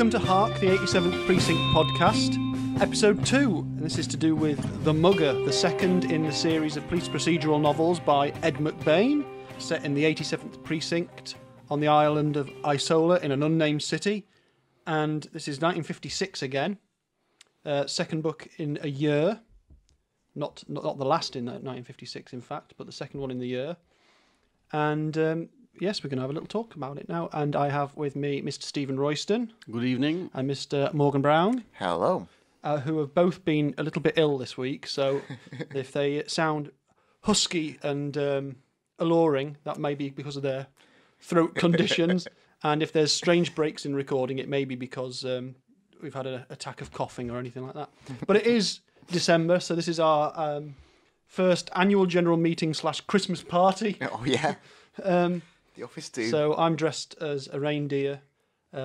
Welcome to Hark, the 87th Precinct Podcast, Episode 2. And this is to do with The Mugger, the second in the series of police procedural novels by Ed McBain, set in the 87th Precinct on the island of Isola in an unnamed city. And this is 1956 again. Second book in a year. Not the last in 1956, in fact, but the second one in the year. And yes, we're going to have a little talk about it now. And I have with me Mr. Stephen Royston. Good evening. And Mr. Morgan Brown. Hello. Who have both been a little bit ill this week. So if they sound husky and alluring, that may be because of their throat conditions. And if there's strange breaks in recording, it may be because we've had an attack of coughing or anything like that. But it is December, so this is our first annual general meeting / Christmas party. Oh, yeah. The office do. So I'm dressed as a reindeer,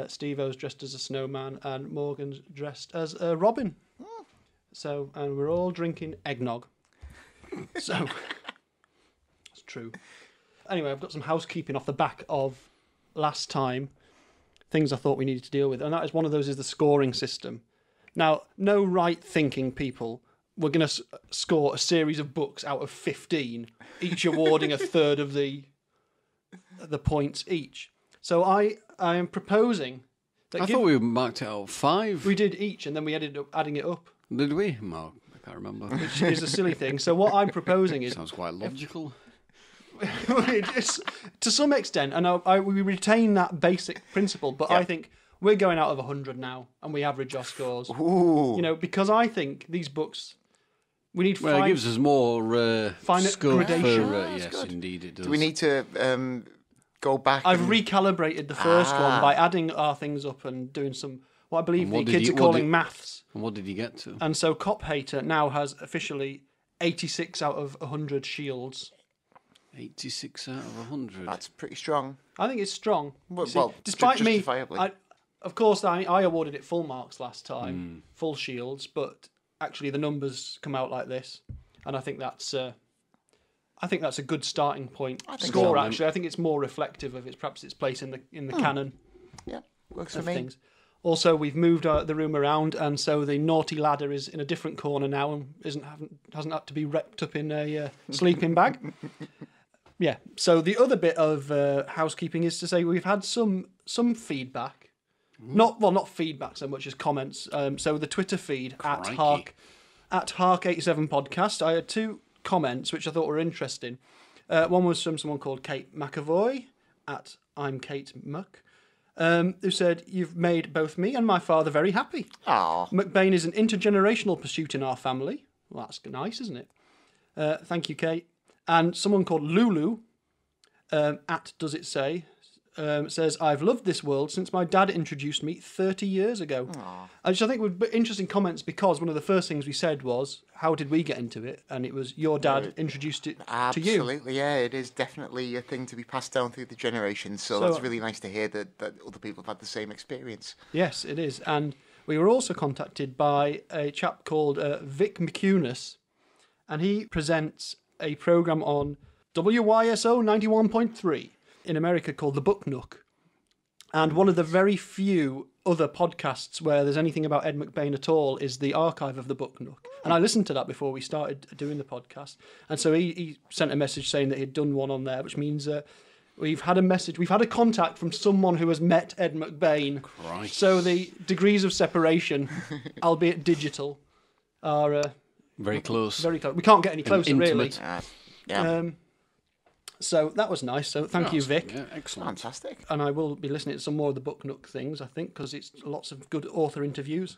Steve-O's dressed as a snowman, and Morgan's dressed as a robin. Oh. So, and we're all drinking eggnog. So, it's true. Anyway, I've got some housekeeping off the back of last time, things I thought we needed to deal with, and that is one of those is the scoring system. Now, no right-thinking people were going to score a series of books out of 15, each awarding a third of the points each. So I am proposing that I thought we marked it out 5. We did each, and then we ended up adding it up. Did we? No, I can't remember. Which is a silly thing. So what I'm proposing is... Sounds quite logical. To some extent, and we retain that basic principle, but yeah. I think we're going out of 100 now, and we average our scores. Ooh. You know, because I think these books... We need Well, it gives us more scope gradation. Yes, good. Indeed it does. Do we need to go back? I've recalibrated the first one by adding our things up and doing some, what I believe the kids are calling maths. And what did you get to? And so Cop Hater now has officially 86 out of 100 shields. 86 out of 100. That's pretty strong. I think it's strong. Well, despite me, justifiably. of course, I awarded it full marks last time, full shields, but actually the numbers come out like this, and I think that's a good starting point score. Actually, I think it's more reflective of perhaps its place in the canon. Yeah, works for me. Things. Also, we've moved the room around, and so the naughty ladder is in a different corner now and hasn't had to be wrapped up in a sleeping bag. Yeah. So the other bit of housekeeping is to say we've had some feedback. Not feedback so much as comments. So the Twitter feed at Hark87 Podcast, I had 2 comments which I thought were interesting. One was from someone called Kate McAvoy at I'm Kate Muck, who said, "You've made both me and my father very happy. Aww. McBain is an intergenerational pursuit in our family." Well, that's nice, isn't it? Thank you, Kate. And someone called Lulu at Does It Say says, "I've loved this world since my dad introduced me 30 years ago." Which I think would be interesting comments, because one of the first things we said was, how did we get into it? And it was your dad introduced it to you. Absolutely, yeah. It is definitely a thing to be passed down through the generations. So that's really nice to hear that other people have had the same experience. Yes, it is. And we were also contacted by a chap called Vic McCunis, and he presents a programme on WYSO 91.3. in America called The Book Nook, and one of the very few other podcasts where there's anything about Ed McBain at all is the archive of The Book Nook. And I listened to that before we started doing the podcast, and so he sent a message saying that he'd done one on there, which means we've had a contact from someone who has met Ed McBain. Christ. So the degrees of separation, albeit digital, are very close. Very close. We can't get any closer, really. Yeah. So that was nice. So thank you, Vic. Yeah, excellent. Fantastic. And I will be listening to some more of the Book Nook things, I think, because it's lots of good author interviews.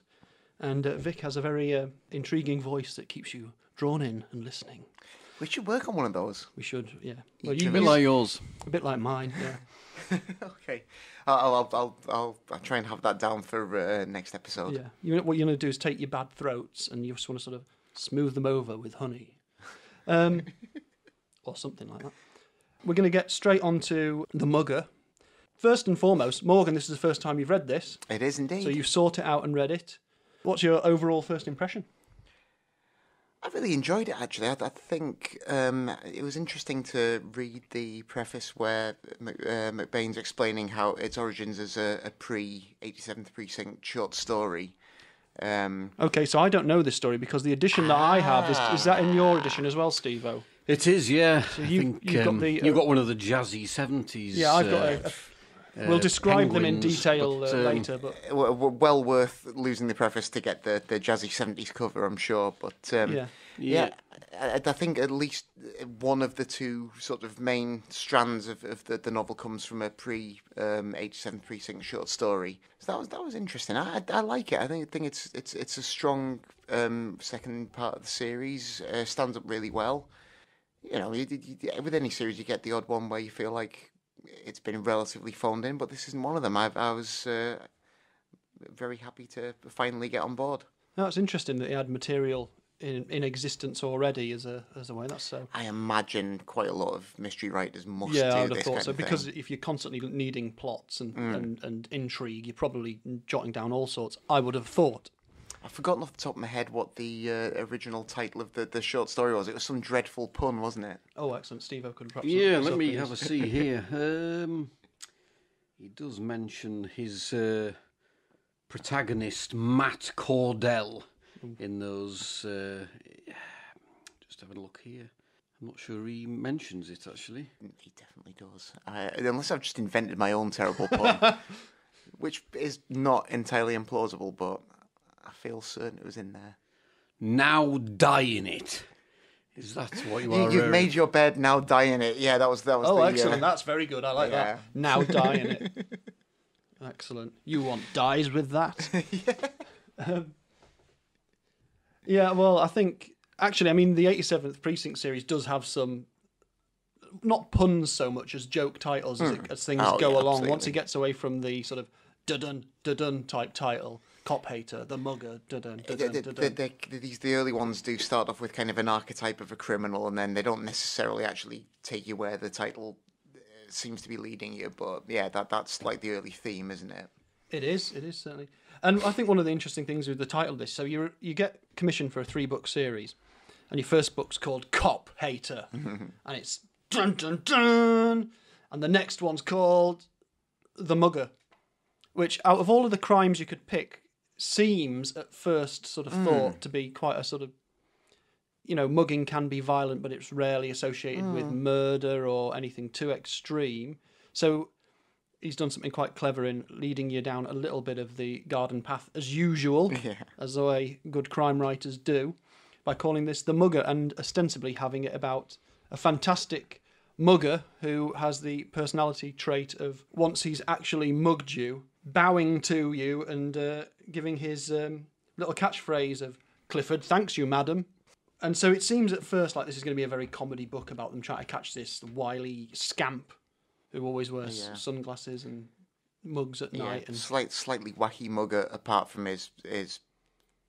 And Vic has a very intriguing voice that keeps you drawn in and listening. We should work on one of those. We should, yeah. Well, a bit like yours. A bit like mine, yeah. Okay. I'll try and have that down for next episode. Yeah. What you're going to do is take your bad throats and you just want to sort of smooth them over with honey. Or something like that. We're going to get straight on to The Mugger. First and foremost, Morgan, this is the first time you've read this. It is indeed. So you've sought it out and read it. What's your overall first impression? I really enjoyed it, actually. I think it was interesting to read the preface where McBain's explaining how its origins as a pre-87th Precinct short story. Okay, so I don't know this story because the edition that I have is that in your edition as well, Steve-O? It is, yeah. So you've got one of the jazzy 70s. Yeah, I've got we'll describe them in detail later. But well worth losing the preface to get the jazzy 70s cover, I'm sure. But yeah, I think at least one of the two sort of main strands of the novel comes from a pre-87th Precinct short story. So that was interesting. I like it. I think it's a strong second part of the series. Stands up really well. You know, with any series, you get the odd one where you feel like it's been relatively phoned in, but this isn't one of them. I was very happy to finally get on board. No, it's interesting that he had material in existence already as a way. That's so. I imagine quite a lot of mystery writers must do this I would have thought kind so, of because thing. if you're constantly needing plots and intrigue, you're probably jotting down all sorts. I would have thought. I've forgotten off the top of my head what the original title of the short story was. It was some dreadful pun, wasn't it? Oh, excellent. Steve-O could perhaps... Yeah, let me have a see here. He does mention his protagonist, Matt Cordell, in those... just have a look here. I'm not sure he mentions it, actually. He definitely does. Unless I've just invented my own terrible pun, which is not entirely implausible, but... I feel certain it was in there. Now die in it. Is that what you are? You've made your bed, now die in it. Yeah, that was. Oh, excellent! That's very good. I like that. Now die in it. Excellent. You want dies with that? Yeah. Well, I think actually, I mean, the 87th Precinct series does have some, not puns so much as joke titles as things go along. Absolutely. Once he gets away from the sort of dun type title. Cop hater, the mugger, the early ones do start off with kind of an archetype of a criminal, and then they don't necessarily actually take you where the title seems to be leading you. But yeah, that's like the early theme, isn't it? It is certainly. And I think one of the interesting things with the title of this, so you get commissioned for a 3-book series, and your first book's called Cop Hater, and it's dun dun dun, and the next one's called The Mugger, which out of all of the crimes you could pick, seems at first sort of thought to be quite a sort of, you know, mugging can be violent, but it's rarely associated with murder or anything too extreme. So he's done something quite clever in leading you down a little bit of the garden path as usual, as the way good crime writers do, by calling this The Mugger and ostensibly having it about a fantastic mugger who has the personality trait of, once he's actually mugged you, bowing to you and giving his little catchphrase of, "Clifford, thanks you, madam." And so it seems at first like this is going to be a very comedy book about them trying to catch this wily scamp who always wears sunglasses and mugs at night. And slightly wacky mugger, apart from his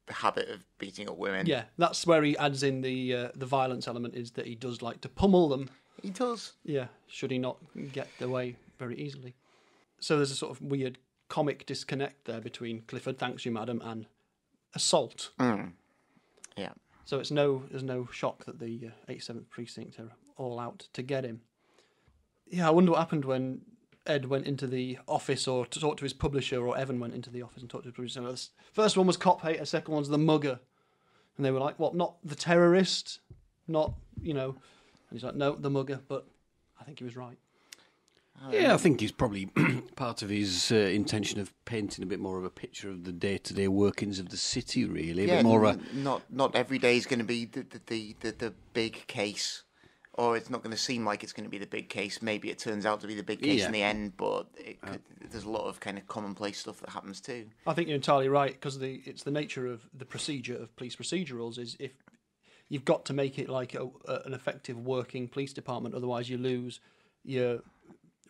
habit of beating up women. Yeah, that's where he adds in the violence element, is that he does like to pummel them. He does. Yeah, should he not get away very easily. So there's a sort of weird comic disconnect there between Clifford, thanks you, madam, and assault. Yeah. So there's no shock that the 87th Precinct are all out to get him. Yeah, I wonder what happened when Ed went into the office or to talk to his publisher, or Evan went into the office and talked to his publisher. So the first one was Cop Hater, second one's The Mugger. And they were like, what, not the terrorist? Not, you know... And he's like, no, The Mugger, but I think he was right. Yeah, I think he's probably part of his intention of painting a bit more of a picture of the day-to-day workings of the city, really. Yeah, but more not every day is going to be the big case, or it's not going to seem like it's going to be the big case. Maybe it turns out to be the big case in the end, but there's a lot of kind of commonplace stuff that happens too. I think you're entirely right, because it's the nature of the procedure of police procedurals is if you've got to make it like an effective working police department, otherwise you lose your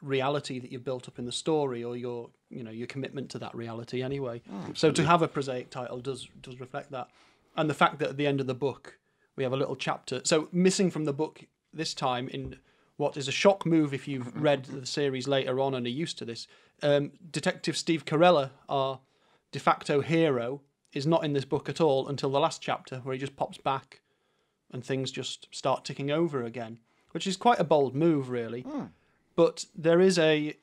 reality that you've built up in the story, or your commitment to that reality anyway. So to have a prosaic title does reflect that. And the fact that at the end of the book we have a little chapter, so missing from the book this time, in what is a shock move if you've read the series later on and are used to this, Detective Steve Carella, our de facto hero, is not in this book at all until the last chapter, where he just pops back and things just start ticking over again, which is quite a bold move, really. But there is a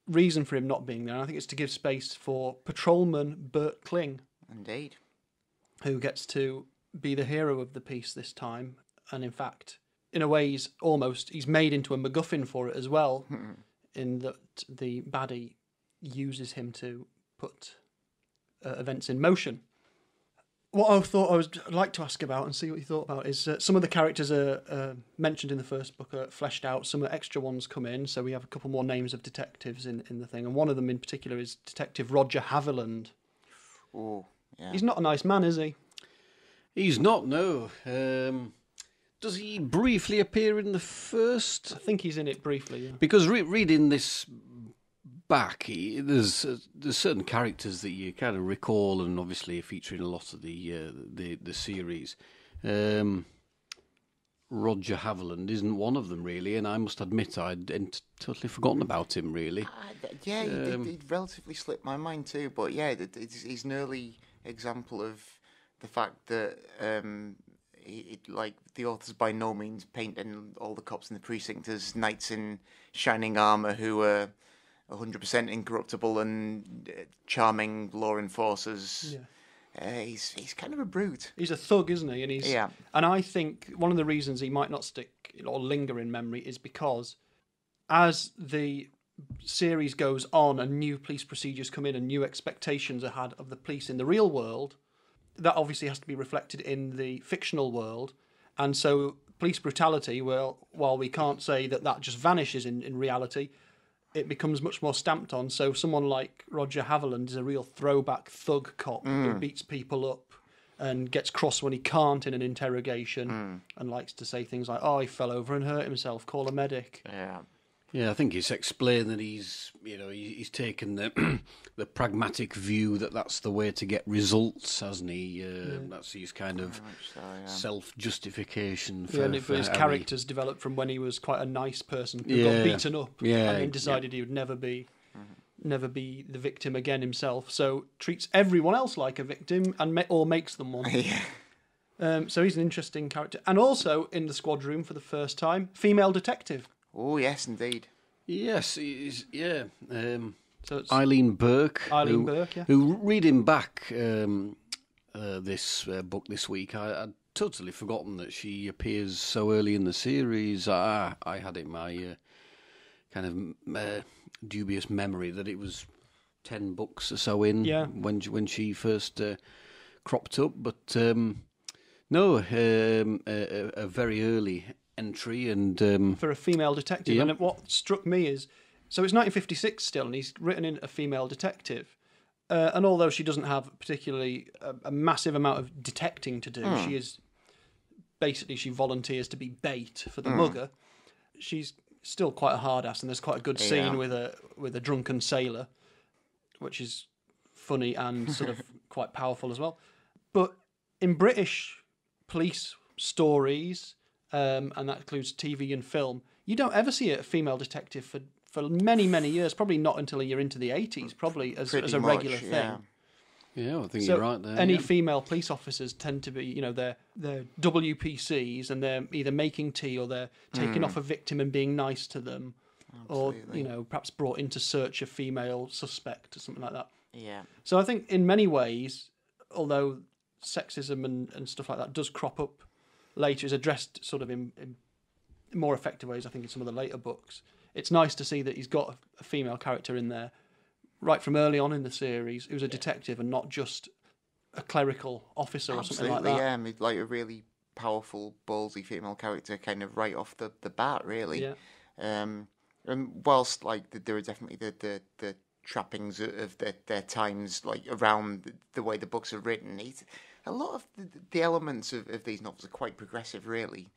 reason for him not being there, and I think it's to give space for Patrolman Bert Kling. Indeed. Who gets to be the hero of the piece this time, and in fact, in a way, he's made into a MacGuffin for it as well, in that the baddie uses him to put events in motion. What I'd like to ask about and see what you thought about is some of the characters are mentioned in the first book are fleshed out. Some extra ones come in, so we have a couple more names of detectives in the thing, and one of them in particular is Detective Roger Haviland. Oh, yeah. He's not a nice man, is he? He's not, no. Does he briefly appear in the first? I think he's in it briefly. Yeah. Because reading this back, there's certain characters that you kind of recall, and obviously featuring a lot of the series. Roger Haviland isn't one of them, really, and I must admit I'd totally forgotten about him, really. He relatively slipped my mind too, but yeah, he's an early example of the fact that the author's by no means painting all the cops in the precinct as knights in shining armour who are 100% incorruptible and charming law enforcers. Yeah. He's kind of a brute. He's a thug, isn't he? And I think one of the reasons he might not stick or linger in memory is because as the series goes on and new police procedures come in and new expectations are had of the police in the real world, that obviously has to be reflected in the fictional world. And so police brutality, well, while we can't say that just vanishes in reality, it becomes much more stamped on. So someone like Roger Haviland is a real throwback thug cop who beats people up and gets cross when he can't in an interrogation and likes to say things like, "Oh, he fell over and hurt himself, call a medic." Yeah, I think it's explained that he's taken the pragmatic view that's the way to get results, hasn't he? That's his kind of self-justification for his character's developed from when he was quite a nice person who got beaten up and then decided he would never be the victim again himself. So treats everyone else like a victim or makes them one. So he's an interesting character. And also in the squad room for the first time, female detective. Oh, yes, indeed. Yes, so it's Eileen Burke. Who reading back this book this week, I'd totally forgotten that she appears so early in the series. I had it in my kind of dubious memory that it was 10 books or so in when she first cropped up. But no, a very early entry and for a female detective. And what struck me is, so it's 1956 still, and he's written in a female detective, and although she doesn't have particularly a massive amount of detecting to do, she volunteers to be bait for the mugger. She's still quite a hard ass, and there's quite a good scene with a drunken sailor, which is funny and sort of quite powerful as well. But in British police stories, and that includes TV and film, you don't ever see a female detective for many, many years, probably not until you're into the 80s, probably as a regular thing. Yeah, I think you're right there. Any female police officers tend to be, they're WPCs, and they're either making tea or they're taking off a victim and being nice to them. Absolutely. Or, perhaps brought in to search a female suspect or something like that. Yeah. So I think in many ways, although sexism and stuff like that does crop up later, is addressed sort of in more effective ways, I think, in some of the later books. It's nice to see that he's got a female character in there right from early on in the series who's a detective and not just a clerical officer or something like that. Yeah, like a really powerful, ballsy female character kind of right off the bat, really. Yeah. And whilst there are definitely the trappings of their times, like around the way the books are written, a lot of the elements of these novels are quite progressive, really.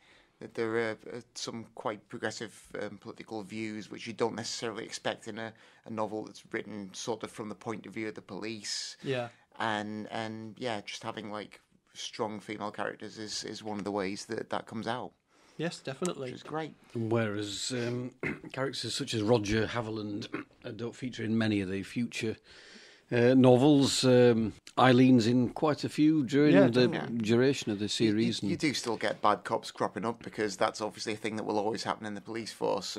There are some quite progressive political views which you don't necessarily expect in a novel that's written sort of from the point of view of the police. Yeah. And just having strong female characters is one of the ways that comes out. Yes, definitely. Which is great. Whereas characters such as Roger Haviland don't feature in many of the future novels. Eileen's in quite a few during the duration of the series. You do still get bad cops cropping up because that's obviously a thing that will always happen in the police force.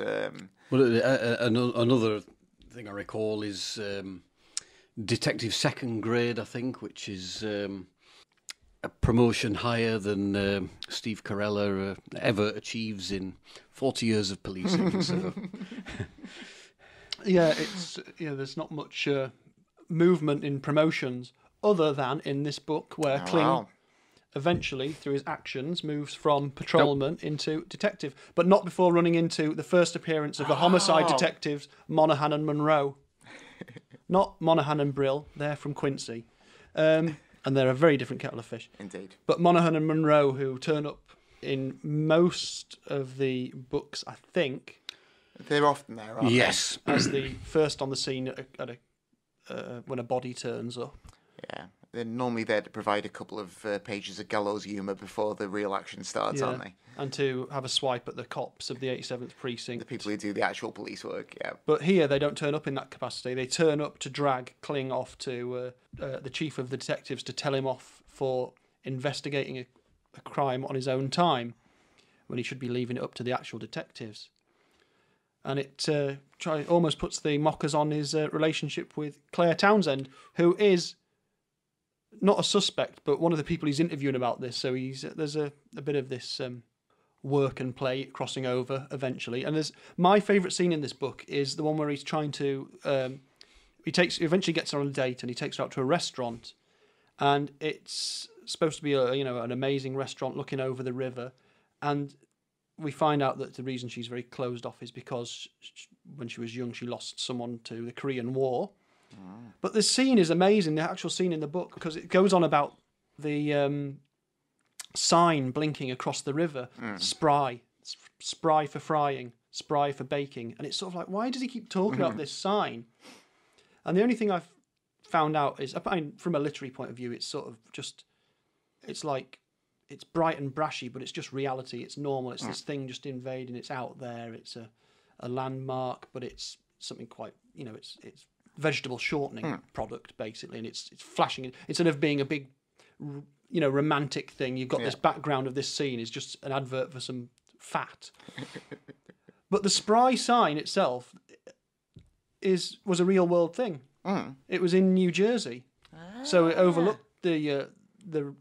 Another thing I recall is Detective Second Grade, I think, which is a promotion higher than Steve Carella ever achieves in 40 years of policing. So. There's not much movement in promotions other than in this book where Kling eventually, through his actions, moves from patrolman into detective, but not before running into the first appearance of the homicide detectives Monaghan and Monroe. Not Monaghan and Brill, they're from Quincy. And they're a very different kettle of fish. Indeed. But Monaghan and Monroe, who turn up in most of the books, I think. They're often there, aren't they? As the first on the scene when a body turns up. Yeah. They're normally there to provide a couple of pages of gallows humour before the real action starts, aren't they? And to have a swipe at the cops of the 87th Precinct. The people who do the actual police work, yeah. But here they don't turn up in that capacity. They turn up to drag Kling off to the chief of the detectives to tell him off for investigating a crime on his own time when he should be leaving it up to the actual detectives. And it almost puts the mockers on his relationship with Claire Townsend, who is not a suspect, but one of the people he's interviewing about this. So there's a bit of this work and play crossing over eventually. And there's my favourite scene in this book is the one where he's trying to he eventually gets her on a date and he takes her out to a restaurant, and it's supposed to be an amazing restaurant looking over the river, and we find out that the reason she's very closed off is because when she was young she lost someone to the Korean War. But the scene is amazing, the actual scene in the book, because it goes on about the sign blinking across the river, spry for frying, spry for baking, and it's sort of like, why does he keep talking about this sign? And the only thing I've found out is, from a literary point of view, it's sort of just, it's like, it's bright and brashy, but it's just reality, it's normal, it's this thing just invading, it's out there, it's a landmark, but it's something quite, it's vegetable shortening product, basically, and it's flashing. Instead of being a big, romantic thing, you've got this background of this scene is just an advert for some fat. But the spry sign itself was a real world thing. It was in New Jersey, so it overlooked the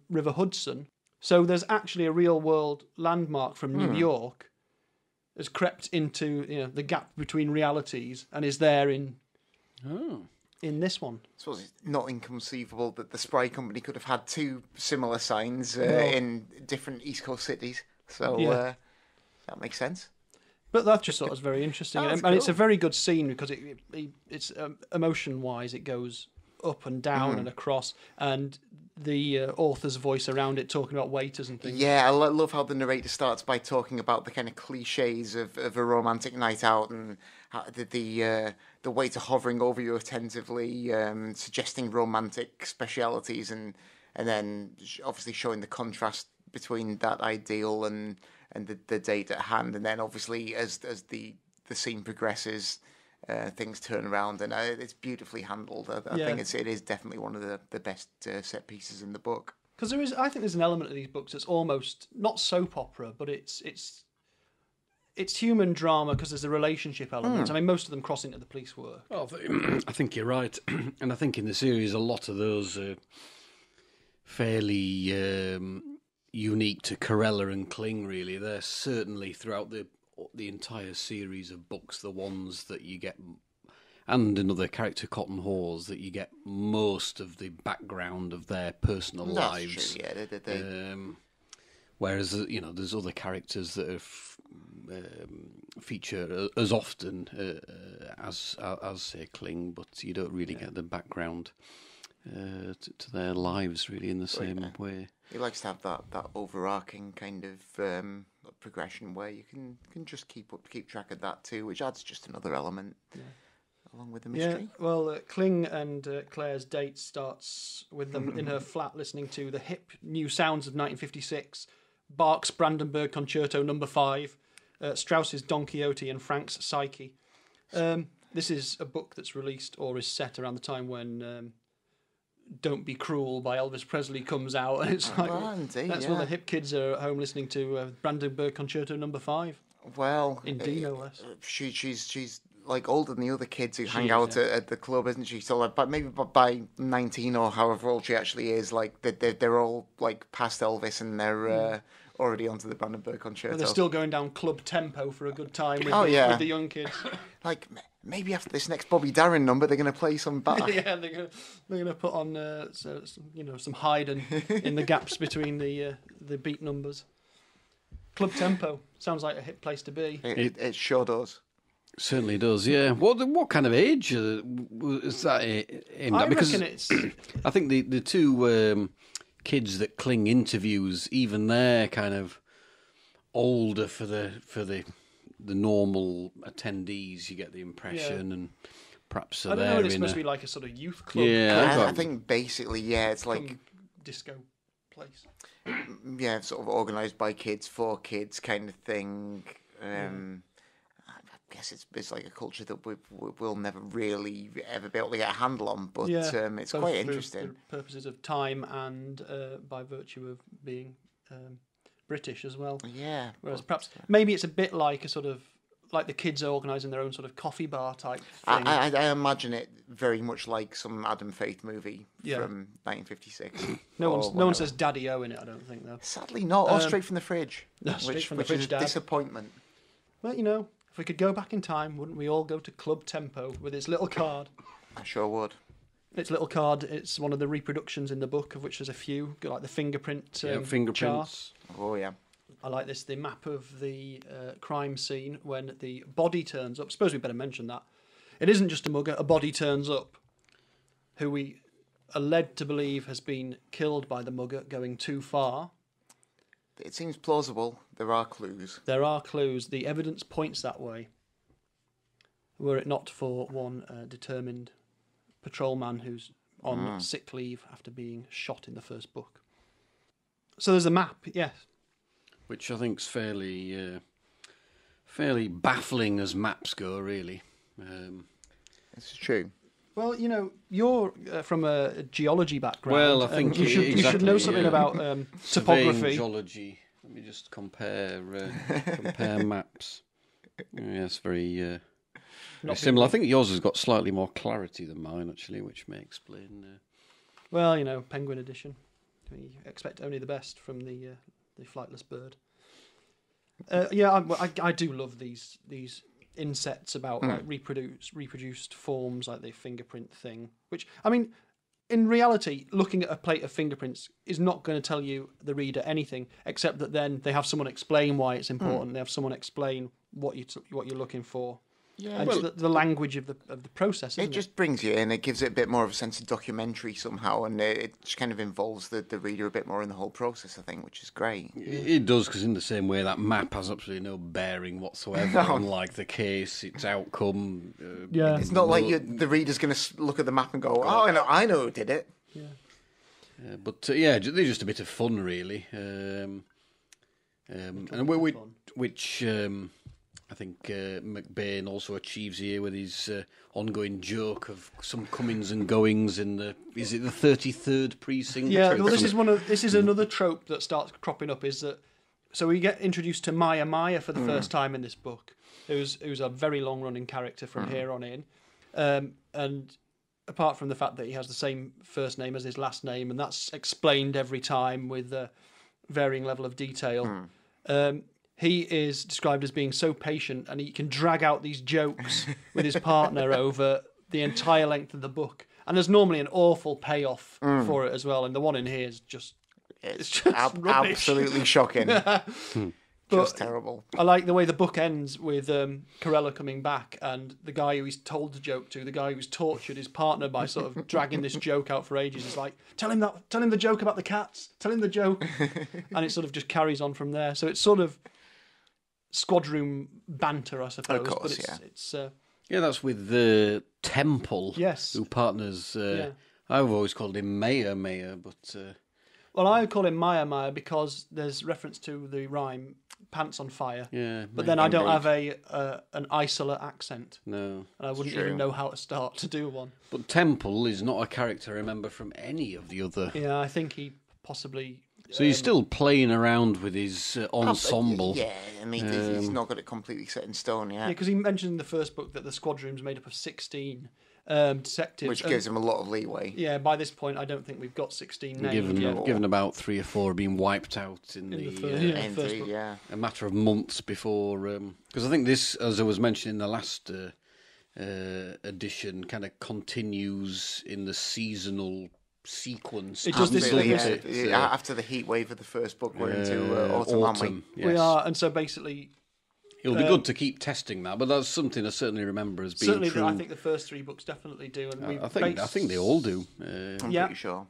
River Hudson. So there's actually a real world landmark from New York has crept into the gap between realities and is there in this one. I suppose it's not inconceivable that the Spry Company could have had two similar signs in different East Coast cities. So that makes sense. But that just sort of is very interesting. And cool. It's a very good scene because it's emotion-wise, it goes up and down and across, and the author's voice around it talking about waiters and things. Yeah, I love how the narrator starts by talking about the kind of cliches of a romantic night out and how the waiter hovering over you attentively, suggesting romantic specialities, and then obviously showing the contrast between that ideal and the date at hand, and then obviously as the scene progresses, things turn around, and it's beautifully handled. I think it is definitely one of the best set pieces in the book. Because I think there's an element of these books that's almost not soap opera, but it's human drama because there's a relationship element. I mean, most of them cross into the police work. Well, I think you're right, and I think in the series a lot of those are fairly unique to Carella and Kling. Really, they're certainly throughout the entire series of books, the ones that you get, and another character, Cotton Hawes, that you get most of the background of their personal lives. True, yeah. Whereas there's other characters that feature as often as say Kling, but you don't really get the background to their lives really in the same way. He likes to have that overarching kind of progression where you can just keep track of that too, which adds just another element along with the mystery. Yeah, well, Kling and Claire's date starts with them in her flat listening to the hip new sounds of 1956, Bach's Brandenburg Concerto No. 5, Strauss's Don Quixote and Frank's Psyche. This is a book that's released or is set around the time when Don't Be Cruel by Elvis Presley comes out, and it's like, that's what the hip kids are at home listening to, Brandenburg Concerto No. 5. Well, in D, no less. She's like older than the other kids who hang out at the club, isn't she? So like, but maybe by 19 or however old she actually is, like they're all like past Elvis and they're already onto the Brandenburg Concerto. But they're still going down club tempo for a good time with the young kids. Like maybe after this next Bobby Darin number, they're going to play some Bach. Yeah, they're going to put on some Haydn in the gaps between the beat numbers. Club tempo sounds like a hip place to be. It sure does. Certainly does, yeah. What kind of age is that aimed at? Because reckon it's... I think the two kids that cling interviews, even they're kind of older for the normal attendees. You get the impression, and perhaps I don't know. It's supposed to be like a sort of youth club. Yeah, I think basically, it's like disco place. Yeah, sort of organised by kids for kids kind of thing. I guess it's like a culture that we'll never really ever be able to get a handle on, but it's quite interesting. For purposes of time and by virtue of being British as well. Yeah. Whereas perhaps maybe it's a bit like a sort of like the kids are organising their own sort of coffee bar type thing. I imagine it very much like some Adam Faith movie from 1956. No one says Daddy-O in it, I don't think, though. Sadly not. Or Straight from the Fridge. Which is a disappointment. Well, if we could go back in time, wouldn't we all go to Club Tempo with its little card? I sure would. Its little card, it's one of the reproductions in the book, of which there's a few, like the fingerprint fingerprints. chart. Oh, yeah. I like the map of the crime scene when the body turns up. Suppose we better mention that. It isn't just a mugger, a body turns up, who we are led to believe has been killed by the mugger going too far. It seems plausible. There are clues. There are clues. The evidence points that way. Were it not for one determined patrolman who's on sick leave after being shot in the first book. So there's a map, yes. Which I think's fairly baffling as maps go, really. It's true. Well, you're from a geology background. Well, I think you should know something about topography. Geology. Let me just compare maps. Yes, very similar. I think yours has got slightly more clarity than mine, actually, which may explain. Well, Penguin edition. You expect only the best from the flightless bird. I do love these insets about like reproduced forms, like the fingerprint thing. Which, I mean, in reality, looking at a plate of fingerprints is not going to tell you, the reader, anything except that then they have someone explain why it's important. They have someone explain what you're looking for. Yeah, and it's the language of the process. Isn't it just brings you in. It gives it a bit more of a sense of documentary somehow, and it just kind of involves the reader a bit more in the whole process, I think, which is great. It does, because in the same way that map has absolutely no bearing whatsoever on like the case, its outcome. It's not like the reader's going to look at the map and go, "Oh, I know who did it." Yeah. But they're just a bit of fun, really. Which. I think McBain also achieves here with his ongoing joke of some comings and goings in the 33rd precinct? Yeah, well, this is another trope that starts cropping up. Is that so? We get introduced to Maya for the first time in this book, who's a very long running character from here on in, and apart from the fact that he has the same first name as his last name, and that's explained every time with a varying level of detail. He is described as being so patient, and he can drag out these jokes with his partner over the entire length of the book. And there's normally an awful payoff for it as well. And the one in here is just absolutely shocking. Just terrible. I like the way the book ends with Corella coming back, and the guy who he's told the joke to, the guy who's tortured his partner by sort of dragging this joke out for ages, is like, tell him the joke about the cats, tell him the joke. And it sort of just carries on from there. So it's sort of squad room banter, I suppose. Of course, but it's that's with the Temple. Yes. Who partners. I've always called him Mayor, but. Well, I call him Maya because there's reference to the rhyme. pants on fire. Yeah, but then I don't have an Isola accent. No, and I wouldn't even know how to start to do one. But Temple is not a character I remember from any of the other. Yeah, I think he possibly. So he's still playing around with his ensemble. Yeah, I mean, he's not got it completely set in stone yet. Yeah, because he mentioned in the first book that the squadron's made up of 16 detectives. Which gives him a lot of leeway. Yeah, by this point, I don't think we've got 16 names. Given about 3 or 4 being wiped out in the first book. Yeah. A matter of months before. Because I think this, as I was mentioning in the last edition, kind of continues in the seasonal sequence. It does this after the heat wave of the first book, we're into autumn. Yes. We are, and so basically, it'll be good to keep testing that. But that's something I certainly remember as being certainly true. I think the first 3 books definitely do, and I think they all do. I'm pretty sure.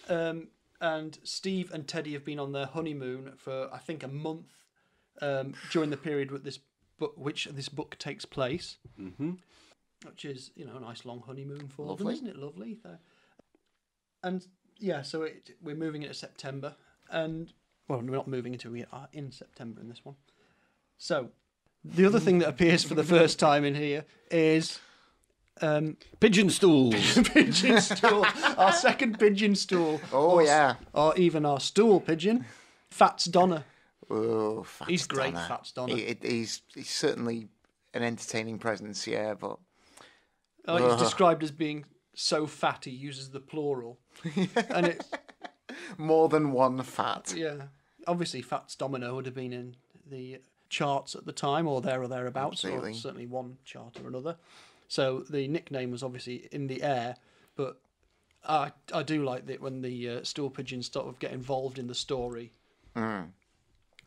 And Steve and Teddy have been on their honeymoon for I think a month during the period with this book, which this book takes place, which is a nice long honeymoon for them, isn't it? Lovely. And yeah, so we're moving into September, and we're not moving into. We are in September in this one. So the other thing that appears for the first time in here is pigeon stools. Pigeon stool. Our second pigeon stool. Or even our stool pigeon, Fats Donner. Oh, Fats he's great, Donner. Fats Donner. He's certainly an entertaining presence, yeah, but he's described as being so fat he uses the plural, and it's more than one fat. Yeah, obviously Fats Domino would have been in the charts at the time, or there or thereabouts, or certainly one chart or another. So the nickname was obviously in the air, but I do like that when the stool pigeons sort of get involved in the story and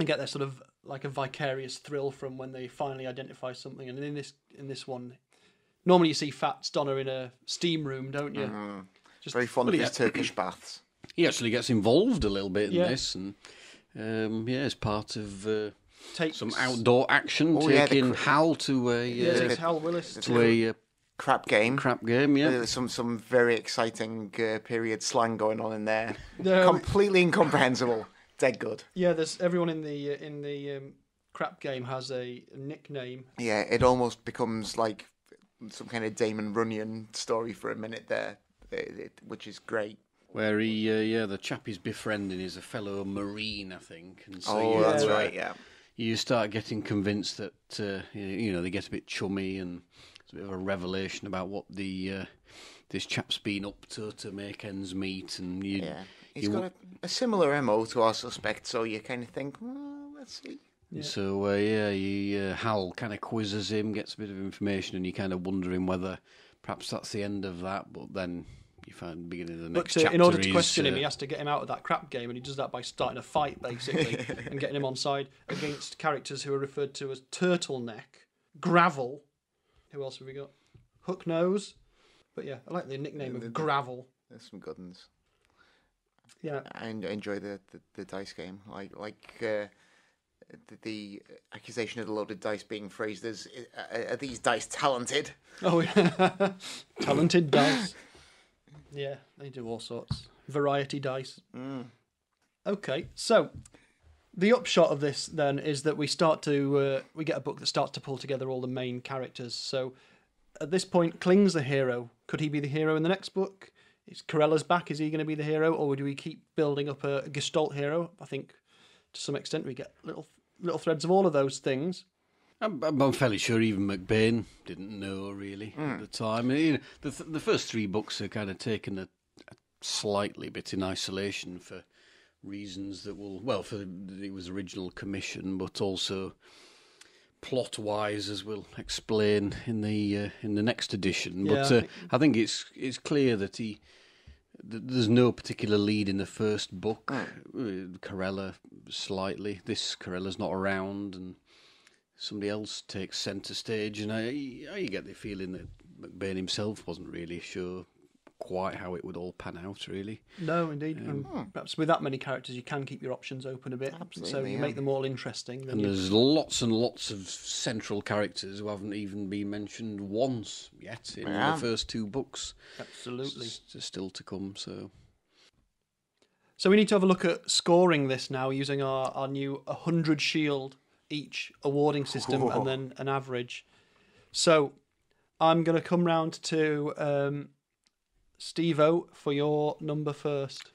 get their sort of like a vicarious thrill from when they finally identify something. And in this one, normally you see Fats Donner in a steam room, don't you? Just very fond of his Turkish baths. He actually gets involved a little bit in this, and as part of some outdoor action, taking Hal to Hal Willis to a crap game. Yeah. There's some very exciting period slang going on in there. Completely incomprehensible. Dead good. Yeah, there's everyone in the crap game has a nickname. Yeah, it almost becomes like some kind of Damon Runyon story for a minute there, which is great. Where the chap he's befriending is a fellow Marine, I think. And so that's right, yeah. You start getting convinced that, they get a bit chummy, and it's a bit of a revelation about what this chap's been up to make ends meet. And he's got a similar MO to our suspect, so you kind of think, let's see. Yeah. So, Hal kind of quizzes him, gets a bit of information, and you're kind of wondering whether perhaps that's the end of that, but then you find the beginning of the next chapter. In order to question him, he has to get him out of that crap game, and he does that by starting a fight, basically, and getting him on side against characters who are referred to as Turtleneck, Gravel. Who else have we got? Hook Nose. But yeah, I like the nickname of Gravel. There's some good ones. Yeah, I enjoy the dice game. Like the accusation of the loaded dice being phrased as, are these dice talented? Oh, yeah. Talented dice. Yeah, they do all sorts. Variety dice. Okay, so the upshot of this then is that we get a book that starts to pull together all the main characters. So at this point, Kling's the hero. Could he be the hero in the next book? Is Corella's back? Is he going to be the hero? Or do we keep building up a Gestalt hero? I think to some extent we get little threads of all of those things. I'm fairly sure even McBain didn't know really at the time. The first 3 books are kind of taken a slightly bit in isolation for reasons that it was original commission, but also plot-wise, as we'll explain in the next edition. But I think it's clear that there's no particular lead in the first book. Corella slightly. This Corella's not around, and somebody else takes centre stage. And I get the feeling that McBain himself wasn't really sure quite how it would all pan out, really. No, indeed. And perhaps with that many characters, you can keep your options open a bit. Absolutely, so you make them all interesting. And there's lots and lots of central characters who haven't even been mentioned once yet in the first 2 books. Absolutely. It's still to come, so... So we need to have a look at scoring this now using our new 100 shield each awarding system and then an average. So I'm going to come round to Steve-O for your number first.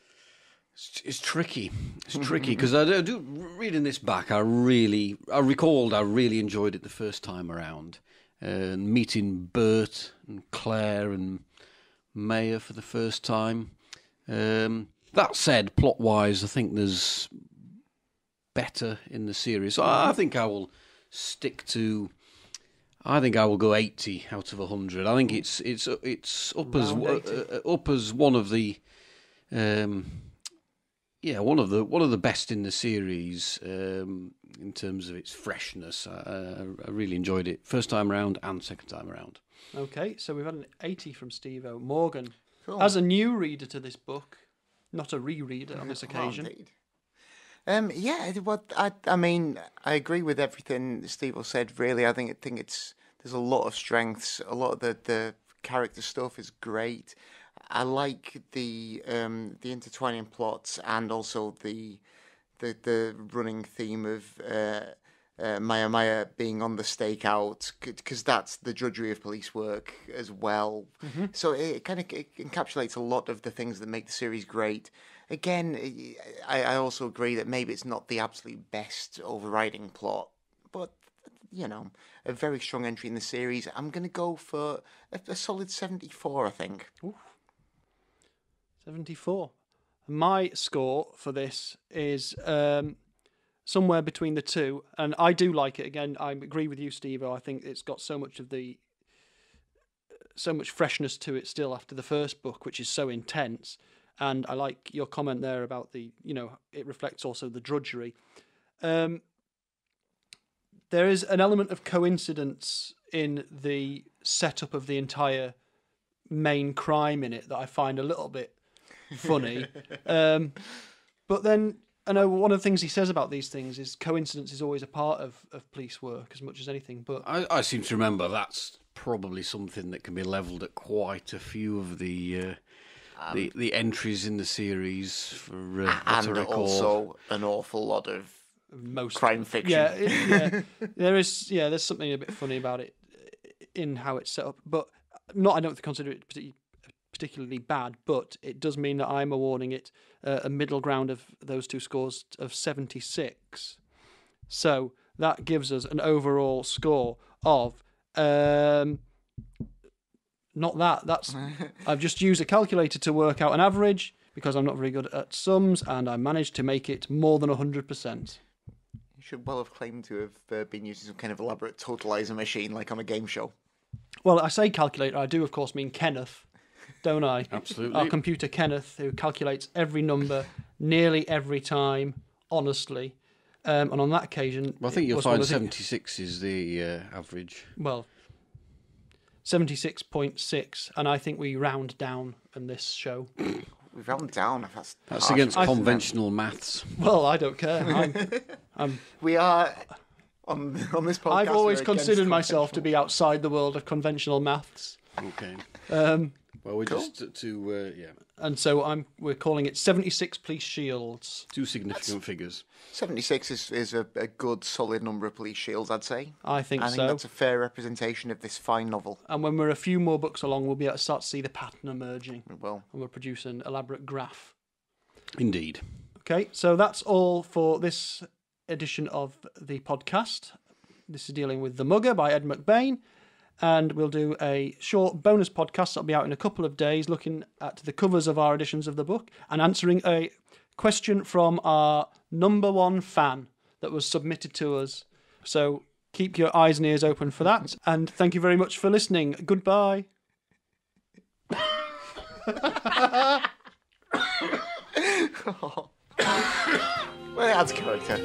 It's tricky. It's tricky because I do reading this back. I recalled I really enjoyed it the first time around, meeting Bert and Claire and Maya for the first time. That said, plot wise, I think there's better in the series. I think I will stick to. I think I will go 80 out of 100. I think it's up as one of the. One of the best in the series in terms of its freshness. I really enjoyed it first time around and second time around. Okay, so we've had an 80 from Steve-O. Morgan, cool. As a new reader to this book, not a rereader on this occasion. I mean, I agree with everything Steve-O said. Really, I think there's a lot of strengths. A lot of the character stuff is great. I like the intertwining plots and also the running theme of Maya being on the stakeout, because that's the drudgery of police work as well. Mm-hmm. So it kind of encapsulates a lot of the things that make the series great. Again, I also agree that maybe it's not the absolute best overriding plot, but a very strong entry in the series. I'm going to go for a solid 74, I think. Ooh. 74. My score for this is somewhere between the two, and I do like it. Again, I agree with you, Steve-O. I think it's got so much freshness to it still after the first book, which is so intense. And I like your comment there about it reflects also the drudgery. There is an element of coincidence in the setup of the entire main crime in it that I find a little bit funny. But then I know one of the things he says about these things is coincidence is always a part of police work as much as anything. But I seem to remember that's probably something that can be levelled at quite a few of the entries in the series. And also an awful lot of crime fiction. There's something a bit funny about it in how it's set up. But I don't consider it particularly bad, but it does mean that I'm awarding it a middle ground of those two scores of 76. So that gives us an overall score of not that. That's I've just used a calculator to work out an average because I'm not very good at sums, and I managed to make it more than 100%. You should well have claimed to have been using some kind of elaborate totalizer machine, like on a game show. Well, I say calculator. I do, of course, mean Kenneth. Don't I? Absolutely. Our computer Kenneth, who calculates every number nearly every time, honestly. And on that occasion... Well, I think you'll find 76 is the average. Well, 76.6, and I think we round down in this show. We round down? That's against conventional maths. Well, I don't care. We are... On this podcast, I've always considered myself to be outside the world of conventional maths. Okay. Well, we're cool. just And so we're calling it 76 police shields. Two significant figures. 76 is a good, solid number of police shields, I'd say. I think so. I think that's a fair representation of this fine novel. And when we're a few more books along, we'll be able to start to see the pattern emerging. We will. And we'll produce an elaborate graph. Indeed. Okay, so that's all for this edition of the podcast. This is dealing with The Mugger by Ed McBain. And we'll do a short bonus podcast that'll be out in a couple of days, looking at the covers of our editions of the book and answering a question from our number one fan that was submitted to us. So keep your eyes and ears open for that. And thank you very much for listening. Goodbye. Well, it adds character.